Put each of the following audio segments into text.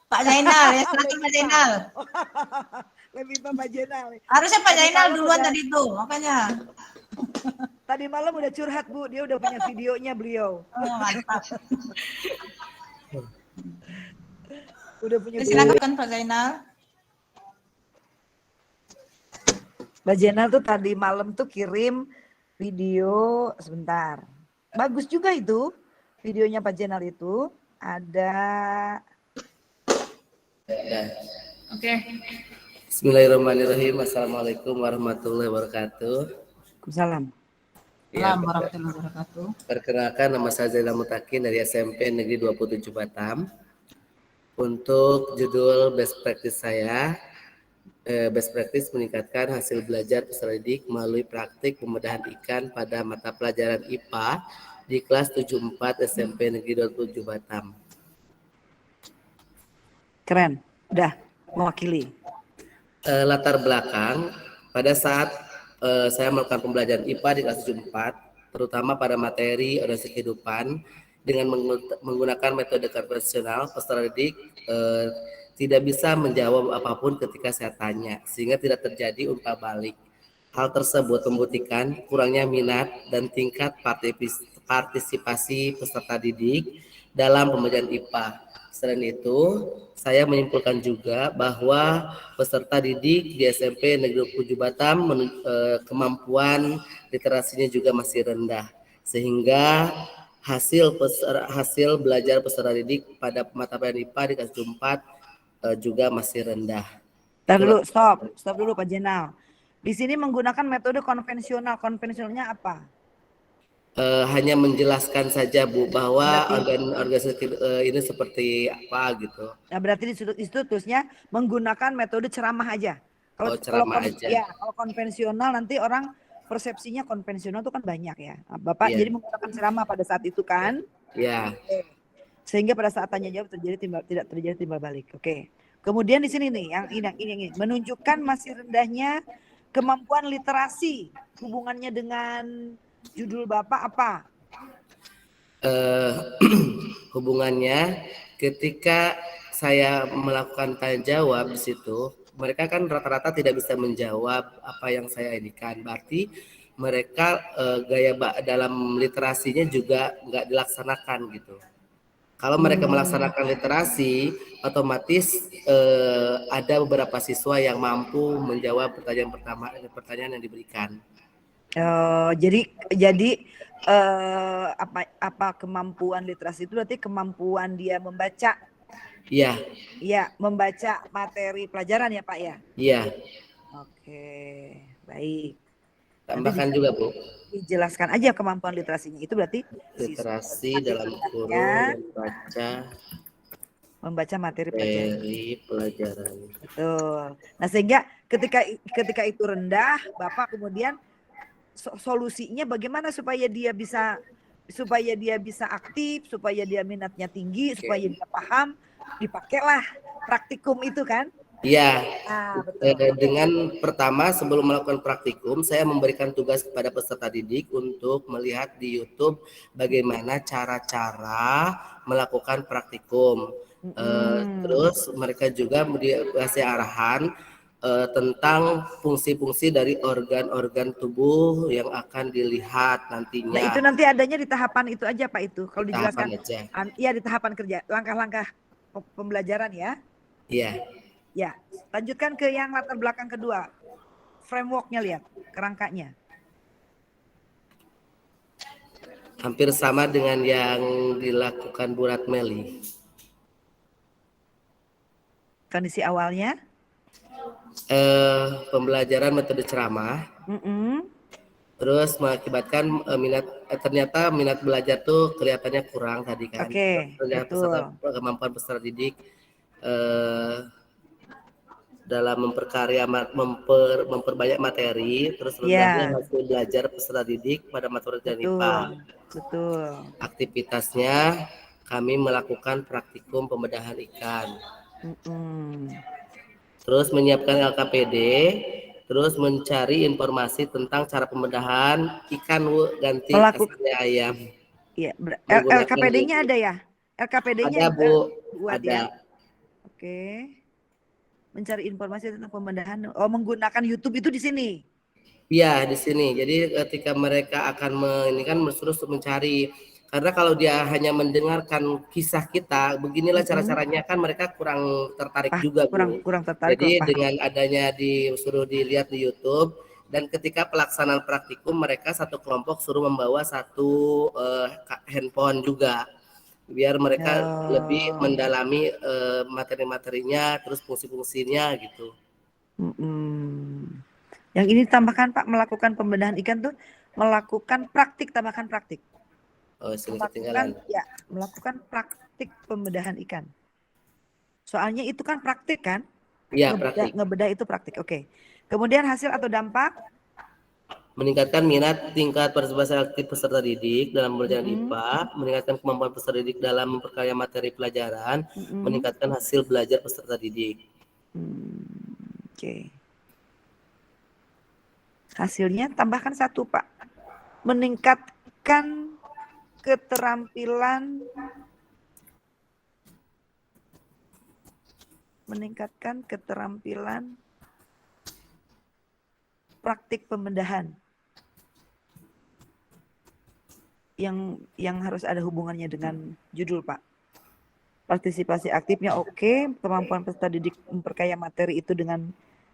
Pak Zainal ya, silakan Pak Zainal. Lebih Pak Zainal. Harusnya Pak Zainal duluan tadi tuh, makanya. Tadi malam udah curhat Bu, dia udah punya videonya beliau. Oh, mantap. Udah punya. Silakan Pak Zainal. Mbak Zainal tuh tadi malam tuh kirim video sebentar. Bagus juga itu videonya Pak Zainal itu. Ada. Oke. Bismillahirrahmanirrahim. Assalamualaikum warahmatullahi wabarakatuh. Waalaikumsalam. Assalamualaikum warahmatullahi wabarakatuh. Perkenalkan, nama saya Zainal Mutakin dari SMP Negeri 27 Batam. Untuk judul best practice saya, best practice meningkatkan hasil belajar peserta didik melalui praktik pembedahan ikan pada mata pelajaran IPA di kelas 74 SMP Negeri 27 Batam. Keren, udah mewakili. Latar belakang, pada saat saya melakukan pembelajaran IPA di kelas 74, terutama pada materi orientasi kehidupan, dengan menggunakan metode konvensional, peserta didik tidak bisa menjawab apapun ketika saya tanya, sehingga tidak terjadi umpan balik. Hal tersebut membuktikan kurangnya minat dan tingkat partisipasi peserta didik dalam pembelajaran IPA. Selain itu, saya menyimpulkan juga bahwa peserta didik di SMP Negeri 7 Batam kemampuan literasinya juga masih rendah, sehingga hasil belajar peserta didik pada mata pelajaran IPA di kelas 4 juga masih rendah. Stop dulu Pak Zainal. Di sini menggunakan metode konvensional. Konvensionalnya apa? Hanya menjelaskan saja Bu bahwa organisasi ini seperti apa gitu. Nah, berarti di situ tulisnya menggunakan metode ceramah aja. Kalau aja. Ya, kalau konvensional nanti orang persepsinya konvensional itu kan banyak ya. Nah, Bapak jadi menggunakan ceramah pada saat itu kan? Iya. Sehingga pada saat tanya jawab tidak terjadi timbal balik. Oke. Kemudian di sini nih yang ini menunjukkan masih rendahnya kemampuan literasi. Hubungannya dengan judul Bapak apa? Hubungannya ketika saya melakukan tanya jawab di situ, mereka kan rata-rata tidak bisa menjawab apa yang saya indikan. Berarti mereka gaya dalam literasinya juga nggak dilaksanakan gitu. Kalau mereka melaksanakan literasi, otomatis ada beberapa siswa yang mampu menjawab pertanyaan yang diberikan. Jadi apa kemampuan literasi itu berarti kemampuan dia membaca. Iya. Iya, membaca materi pelajaran ya Pak ya. Iya. Oke, baik. Tambahkan juga Bu. Dijelaskan aja kemampuan literasinya itu berarti literasi dalam kurung membaca materi pelajaran. Betul. Nah sehingga ketika itu rendah, Bapak kemudian solusinya bagaimana supaya dia bisa aktif, supaya dia minatnya tinggi, supaya dia paham, dipakailah praktikum itu kan? Iya. Dengan pertama sebelum melakukan praktikum, saya memberikan tugas kepada peserta didik untuk melihat di YouTube bagaimana cara-cara melakukan praktikum. Terus mereka juga dikasih arahan tentang fungsi-fungsi dari organ-organ tubuh yang akan dilihat nantinya. Nah itu nanti adanya di tahapan itu aja Pak itu. Kalau dijelaskan. Iya di tahapan kerja, langkah-langkah pembelajaran ya. Iya. Ya, lanjutkan ke yang latar belakang kedua. Frameworknya lihat, kerangkanya. Hampir sama dengan yang dilakukan Bu Ratmeli. Kondisi awalnya? Pembelajaran metode ceramah. Terus mengakibatkan ternyata minat belajar tuh kelihatannya kurang tadi kan. Betul. Kemampuan peserta didik dalam memperbanyak materi, terus rendahnya hasil belajar peserta didik pada materi dan IPA. Betul. Aktivitasnya kami melakukan praktikum pembedahan ikan. Terus menyiapkan LKPD, terus mencari informasi tentang cara pembedahan ikan ganti asalnya ayam. Iya, LKPD-nya ada ya? LKPD-nya ada Bu, buat ada. Ya? Oke. Mencari informasi tentang pembedahan. Oh, menggunakan YouTube itu di sini. Iya, di sini. Jadi ketika mereka akan ini kan terus mencari, karena kalau dia hanya mendengarkan kisah kita, beginilah cara-caranya kan mereka kurang tertarik juga, Bu. Kurang tertarik, Jadi kurang paham. dengan adanya disuruh dilihat di YouTube dan ketika pelaksanaan praktikum mereka satu kelompok suruh membawa satu handphone juga biar mereka lebih mendalami materi-materinya terus fungsi-fungsinya gitu. Yang ini tambahkan Pak, melakukan pembedahan ikan tuh melakukan praktik, tambahkan praktik. Oh, sini ketinggalan. Ya, melakukan praktik pembedahan ikan. Soalnya itu kan praktik kan? Iya, praktik. Ngebedah itu praktik. Oke. Kemudian hasil atau dampak? Meningkatkan minat tingkat partisipasi aktif peserta didik dalam pembelajaran IPA, meningkatkan kemampuan peserta didik dalam memperkaya materi pelajaran, meningkatkan hasil belajar peserta didik. Oke. Hasilnya tambahkan satu Pak. Meningkatkan keterampilan praktik pembedahan yang harus ada hubungannya dengan judul Pak. Partisipasi aktifnya oke, kemampuan peserta didik memperkaya materi itu dengan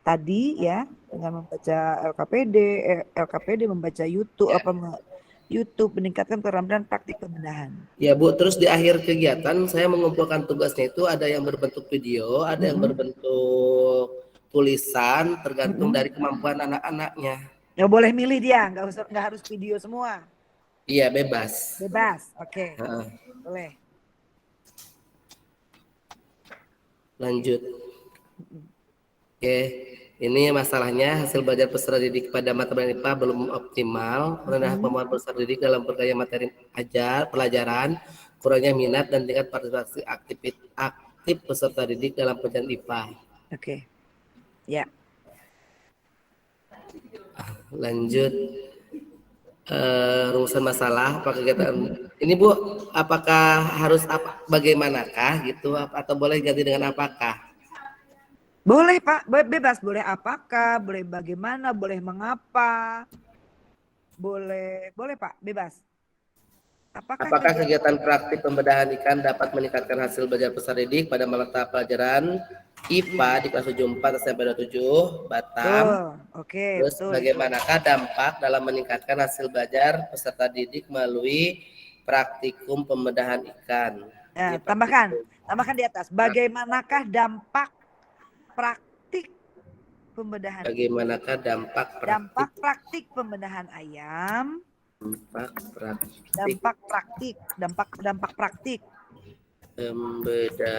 tadi ya, dengan membaca LKPD membaca YouTube, meningkatkan keterampilan praktik pembedahan. Ya Bu, terus di akhir kegiatan saya mengumpulkan tugasnya itu ada yang berbentuk video, ada yang berbentuk tulisan, tergantung dari kemampuan anak-anaknya. Ya boleh milih dia, nggak harus video semua. Iya, bebas. Bebas, oke. Boleh. Lanjut. Oke, ini masalahnya hasil belajar peserta didik pada mata IPA belum optimal, rendah kemampuan peserta didik dalam berkaya materi pelajaran, kurangnya minat dan tingkat partisipasi aktif peserta didik dalam pelajaran IPA. Oke. Ya. Lanjut. Rumusan masalah apa kegiatan ini Bu, apakah harus bagaimanakah gitu atau boleh ganti dengan apakah? Boleh Pak, bebas, boleh apakah, boleh bagaimana, boleh mengapa, boleh Pak, bebas. Apakah kegiatan praktik pembedahan ikan dapat meningkatkan hasil belajar peserta didik pada mata pelajaran IPA di kelas 74 sampai 27 Batam? Oke. Terus bagaimanakah dampak dalam meningkatkan hasil belajar peserta didik melalui praktikum pembedahan ikan? Tambahkan di atas. Bagaimanakah dampak praktik pembedahan? Bagaimanakah dampak praktik pembedahan ayam? Dampak praktik pembedahan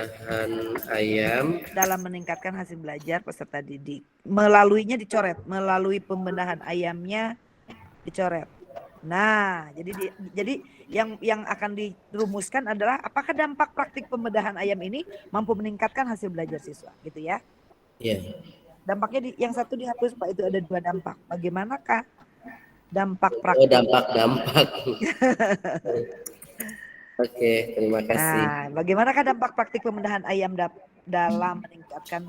ayam dalam meningkatkan hasil belajar peserta didik. Melaluinya dicoret, melalui pembedahan ayamnya dicoret. Nah, jadi yang akan dirumuskan adalah apakah dampak praktik pembedahan ayam ini mampu meningkatkan hasil belajar siswa, gitu ya? Iya. Dampaknya yang satu dihapus Pak, itu ada 2 dampak. Bagaimanakah dampak praktik? Dampak. Oke, terima kasih. Nah, bagaimanakah dampak praktik pembedahan ayam dalam meningkatkan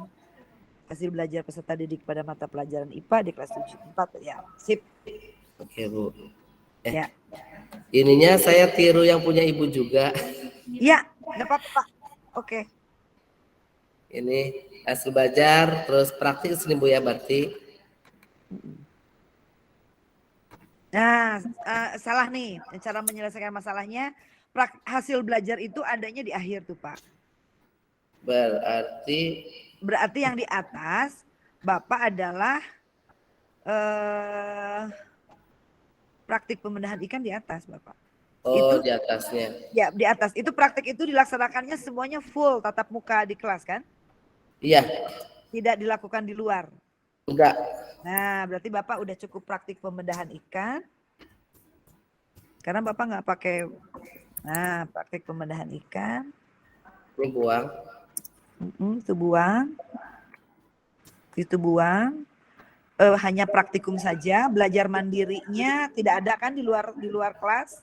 hasil belajar peserta didik pada mata pelajaran IPA di kelas 74? Ya, sip. Oke, Bu. Ya. Ininya saya tiru yang punya Ibu juga. Iya, enggak apa-apa, Pak. Oke. Ini hasil belajar terus praktik sini Bu ya berarti. Nah, salah nih cara menyelesaikan masalahnya. Hasil belajar itu adanya di akhir tuh Pak. Berarti yang di atas Bapak adalah praktik pembedahan ikan di atas Bapak. Oh, di atasnya. Ya, di atas. Itu praktik itu dilaksanakannya semuanya full tatap muka di kelas kan? Iya. Tidak dilakukan di luar. Enggak. Nah, berarti Bapak udah cukup praktik pembedahan ikan. Karena Bapak nggak pakai. Nah, praktik pembedahan ikan. Ini buang. Itu buang. Itu buang. Hanya praktikum saja, belajar mandirinya tidak ada kan di luar kelas?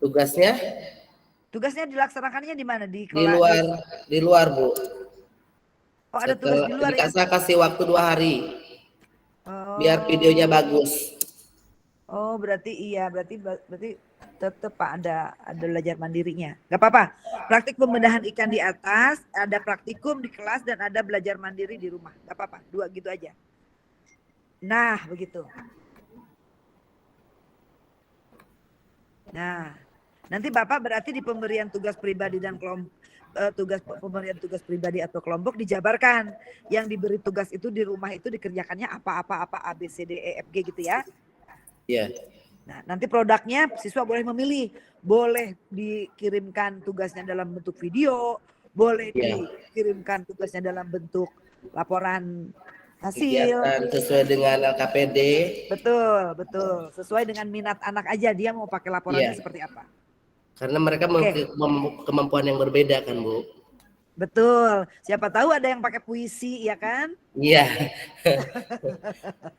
Tugasnya dilaksanakannya di mana? Di kelas. Di luar, Bu. Oh, ada tugas di luar ya? Saya kasih waktu 2 hari biar videonya bagus. Oh, berarti iya, berarti tetap Pak ada belajar mandirinya. Gak apa-apa. Praktik pembedahan ikan di atas, ada praktikum di kelas dan ada belajar mandiri di rumah. Gak apa-apa, 2 gitu aja. Nah, begitu. Nah, nanti Bapak berarti di pemberian tugas pribadi dan kelompok pemberian tugas pribadi atau kelompok dijabarkan. Yang diberi tugas itu di rumah itu dikerjakannya apa A B C D E F G gitu ya. Iya. Nah, nanti produknya siswa boleh memilih, boleh dikirimkan tugasnya dalam bentuk video, boleh dikirimkan tugasnya dalam bentuk laporan hasil. Kegiatan sesuai dengan LKPD. Betul. Sesuai dengan minat anak aja, dia mau pakai laporannya seperti apa. Karena mereka kemampuan yang berbeda kan, Bu. Betul. Siapa tahu ada yang pakai puisi, ya kan? Iya.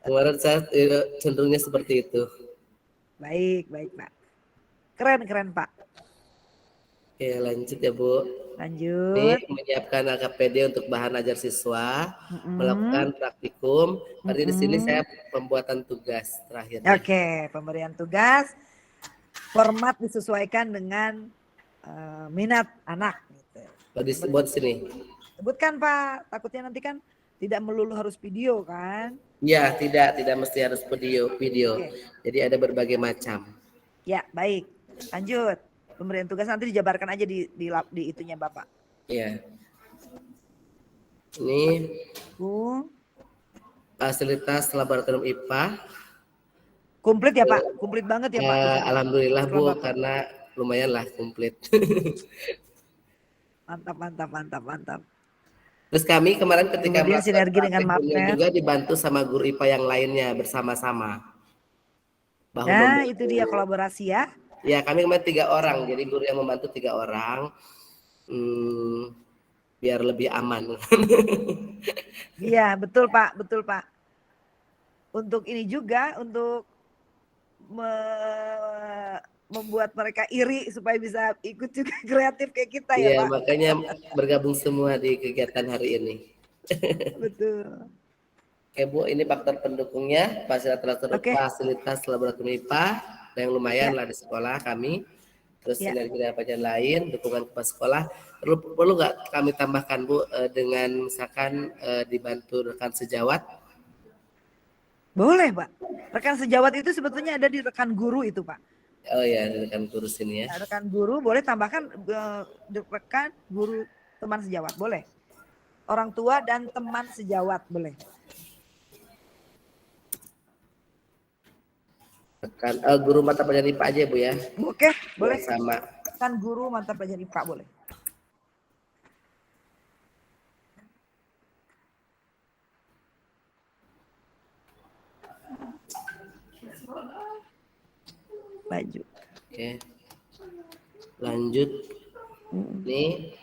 Kemarin saya cenderungnya seperti itu. Baik, Pak. Keren, Pak. Oke, lanjut ya, Bu. Lanjut. Ini menyiapkan LKPD untuk bahan ajar siswa, melakukan praktikum. Berarti di sini saya pembuatan tugas terakhir. Oke, pemberian tugas. Format disesuaikan dengan minat anak. Gitu. Disebut sini. Sebutkan Pak, takutnya nanti kan tidak melulu harus video kan? Ya, tidak mesti harus video. Okay. Jadi ada berbagai macam. Ya, baik. Lanjut. Pemberian tugas nanti dijabarkan aja di itunya Bapak. Iya. Ini fasilitas laboratorium IPA. Komplit ya Pak? Komplit banget ya Pak? Alhamdulillah Bu, karena lumayan lah komplit. Mantap. Terus kami kemarin ketika sinergi dengan Mapner juga dibantu sama guru IPA yang lainnya bersama-sama. Nah, itu dia kolaborasi ya? Ya, kami kemarin 3 orang, jadi guru yang membantu 3 orang, biar lebih aman. Iya, betul Pak. Untuk ini juga, untuk membuat mereka iri supaya bisa ikut juga kreatif kayak kita ya Pak. Iya, makanya bergabung semua di kegiatan hari ini. Betul. Oke Bu, ini faktor pendukungnya, fasilitas laboratorium IPA yang lumayan lah di sekolah kami. Terus sinergi dengan lain, dukungan kepala sekolah. Perlu nggak kami tambahkan Bu dengan misalkan dibantu rekan sejawat? Boleh Pak. Rekan sejawat itu sebetulnya ada di rekan guru itu Pak. Oh ya, rekan guru sini ya. Rekan guru boleh tambahkan rekan guru teman sejawat boleh. Orang tua dan teman sejawat boleh. Rekan guru mata pelajaran IPA aja Bu ya. Oke, boleh. Sama. Rekan guru mata pelajaran IPA boleh. Lanjut. Oke. Lanjut. Nih,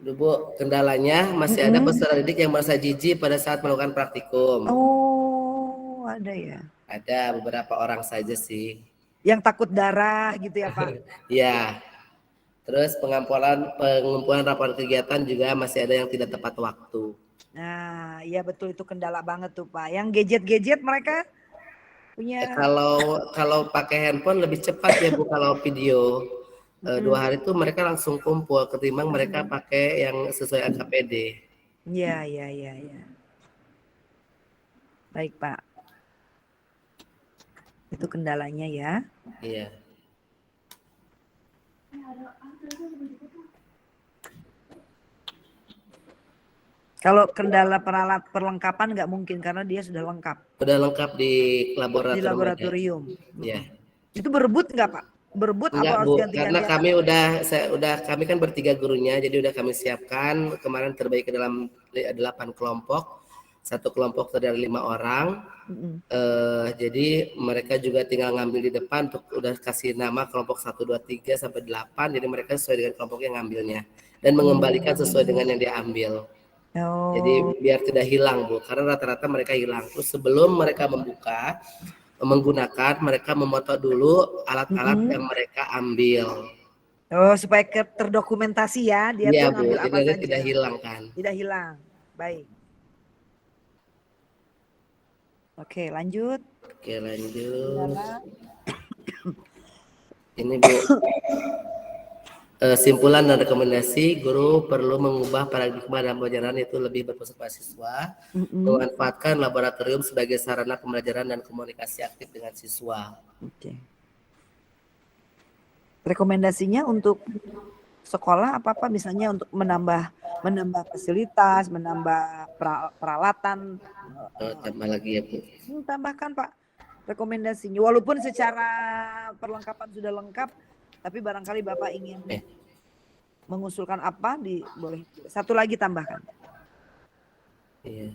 Bu, kendalanya masih ada peserta didik yang merasa jijik pada saat melakukan praktikum. Oh, ada ya. Ada beberapa orang saja sih. Yang takut darah gitu ya Pak? Iya. Terus pengumpulan laporan kegiatan juga masih ada yang tidak tepat waktu. Nah, iya betul itu kendala banget tuh Pak. Yang gadget-gadget mereka punya. Kalau pakai handphone lebih cepat ya Bu kalau video. 2 hari itu mereka langsung kumpul ketimbang mereka pakai yang sesuai LKPD. Iya. Baik Pak. Itu kendalanya ya. Iya. Kalau kendala perlengkapan nggak mungkin karena dia sudah lengkap. Sudah lengkap di laboratorium. Di laboratorium. Iya. Itu berebut nggak Pak? Berebut enggak, apa harus Bu, ganti-ganti? Karena kami kan bertiga gurunya, jadi udah kami siapkan kemarin terbagi ke dalam 8 kelompok. 1 kelompok terdiri 5 orang. Jadi mereka juga tinggal ngambil di depan untuk udah kasih nama kelompok 1, 2, 3 sampai 8. Jadi mereka sesuai dengan kelompok yang ngambilnya dan mengembalikan sesuai dengan yang diambil. Jadi biar tidak hilang Bu, karena rata-rata mereka hilang. Terus sebelum mereka menggunakan, mereka memotong dulu alat-alat yang mereka ambil. Oh, supaya terdokumentasi ya, dia tuh ngambil apa saja. Tidak hilang kan? Tidak hilang. Baik. Oke, lanjut. Oke, lanjut. Saudara. Ini Bu, simpulan dan rekomendasi, guru perlu mengubah paradigma dalam pembelajaran itu lebih berfokus pada siswa, memanfaatkan laboratorium sebagai sarana pembelajaran dan komunikasi aktif dengan siswa. Oke. Rekomendasinya untuk sekolah apa misalnya untuk menambah fasilitas, menambah peralatan. Tambah lagi ya Bu. Tambahkan Pak rekomendasinya. Walaupun secara perlengkapan sudah lengkap, tapi barangkali Bapak ingin mengusulkan apa, boleh. Satu lagi tambahkan. Iya,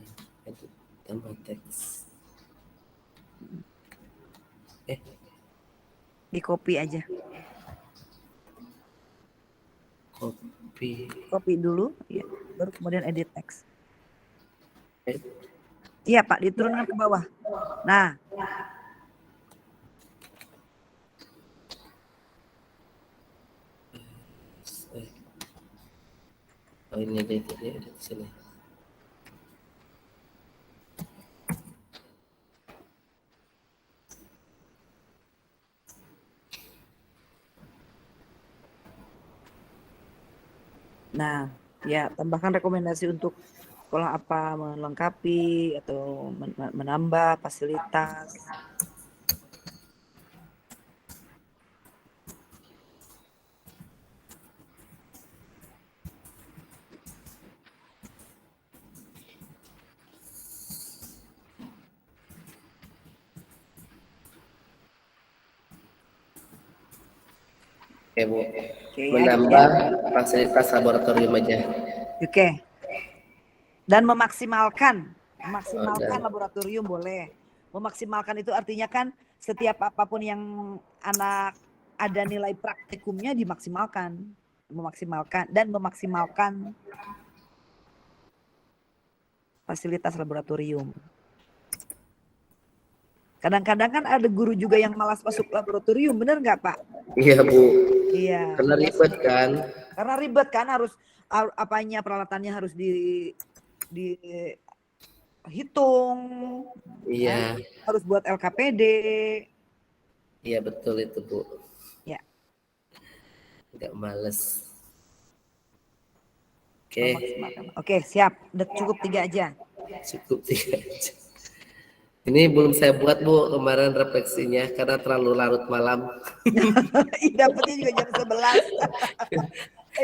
tambah teks. Di copy aja. Copy dulu, ya. Baru kemudian edit teks. Iya Pak, diturunkan ke bawah. Nah. Oh ini ada di sini. Nah, ya tambahkan rekomendasi untuk sekolah apa melengkapi atau menambah fasilitas. Oke Bu, menambah fasilitas laboratorium aja. Oke. Dan memaksimalkan laboratorium boleh. Memaksimalkan itu artinya kan setiap apapun yang anak ada nilai praktikumnya dimaksimalkan, memaksimalkan fasilitas laboratorium. Kadang-kadang kan ada guru juga yang malas masuk laboratorium, benar nggak Pak? Iya Bu. Iya. Karena ribet kan? Karena ribet kan, harus apanya peralatannya harus dihitung. Iya. Harus buat LKPD. Iya betul itu Bu. Ya. Nggak males. Oke, siap. Udah cukup 3 aja. Cukup 3 aja. Ini belum saya buat Bu kemarin refleksinya karena terlalu larut malam. Dapetnya juga jam 11.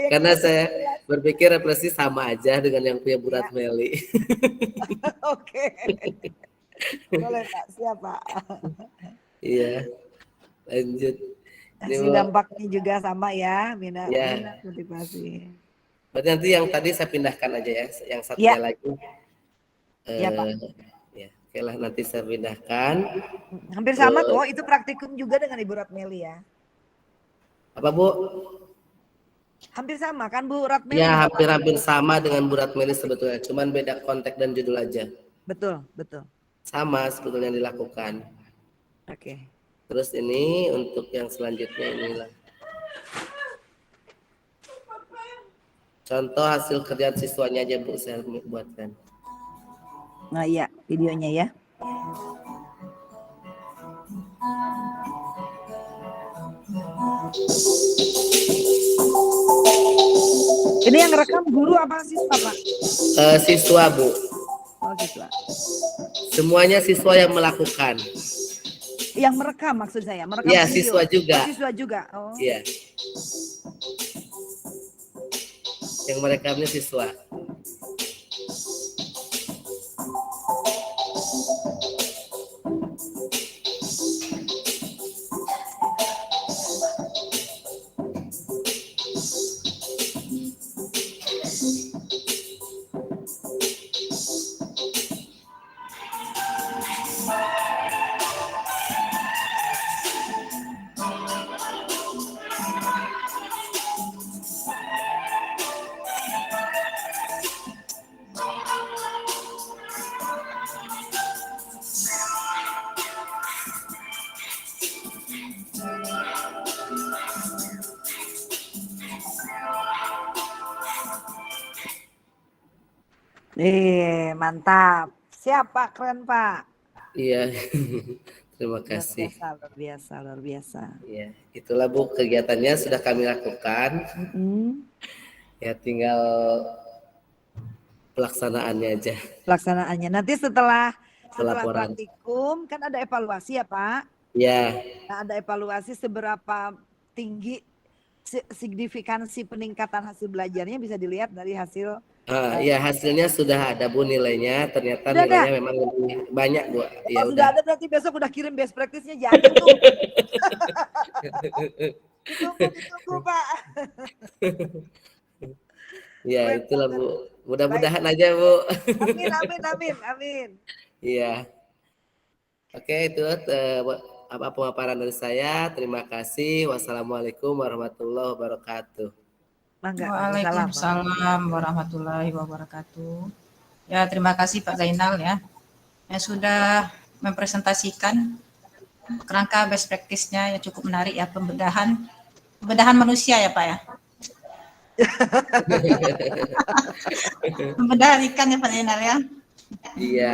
Karena saya berpikir refleksi sama aja dengan yang punya Bu Ratmeli. Oke. Boleh Pak, siap Pak. Iya. Lanjut. Hasil dampaknya juga sama ya, minat ya. motivasi. Berarti nanti yang tadi saya pindahkan aja ya, yang satunya lagi. Iya Pak. Ya, oke lah nanti saya pindahkan. Hampir sama kok, itu praktikum juga dengan Ibu Ratmeli ya. Apa Bu? Hampir sama kan Bu Ratmeli? Ya hampir sama dengan Bu Ratmeli sebetulnya, cuman beda konteks dan judul aja. Betul. Sama sebetulnya yang dilakukan. Oke. Terus ini untuk yang selanjutnya inilah. Contoh hasil kerjaan siswanya aja Bu saya buatkan. Nah iya, videonya ya. Ini yang rekam guru apa siswa Pak? Siswa Bu. Oh siswa. Semuanya siswa yang melakukan. Yang merekam maksud saya, merekam ya, video. Siswa juga. Oh, siswa juga. Oh. Iya. Yang merekamnya siswa. Mantap. Siapa keren Pak? Iya. Terima Luar kasih. biasa, luar biasa, luar biasa. Ya, itulah Bu kegiatannya sudah kami lakukan. Mm-mm. Ya tinggal pelaksanaannya aja. Pelaksanaannya. Nanti setelah Pelaporan. praktikum kan ada evaluasi ya Pak. Ya, Nah, ada evaluasi seberapa tinggi signifikansi peningkatan hasil belajarnya bisa dilihat dari hasil. ya hasilnya sudah ada Bu nilainya. Ternyata Sudah ada? nilainya memang lebih banyak Bu. Ya Oh, udah. sudah ada berarti besok udah kirim best practice-nya jangan tuh. Ditunggu Pak. Ya Keren itulah banget. Bu. Baik. Mudah-mudahan aja Bu. Amin, amin, amin, amin. Iya. Oke itu apa pemaparan dari saya. Terima kasih. Wassalamualaikum warahmatullahi wabarakatuh. Mangga, salam. Waalaikumsalam warahmatullahi wabarakatuh. Ya, terima kasih Pak Zainal ya, yang sudah mempresentasikan kerangka best practice-nya yang cukup menarik ya, pembedahan manusia ya Pak ya. Pembedahan ikan ya Pak Zainal ya. Iya.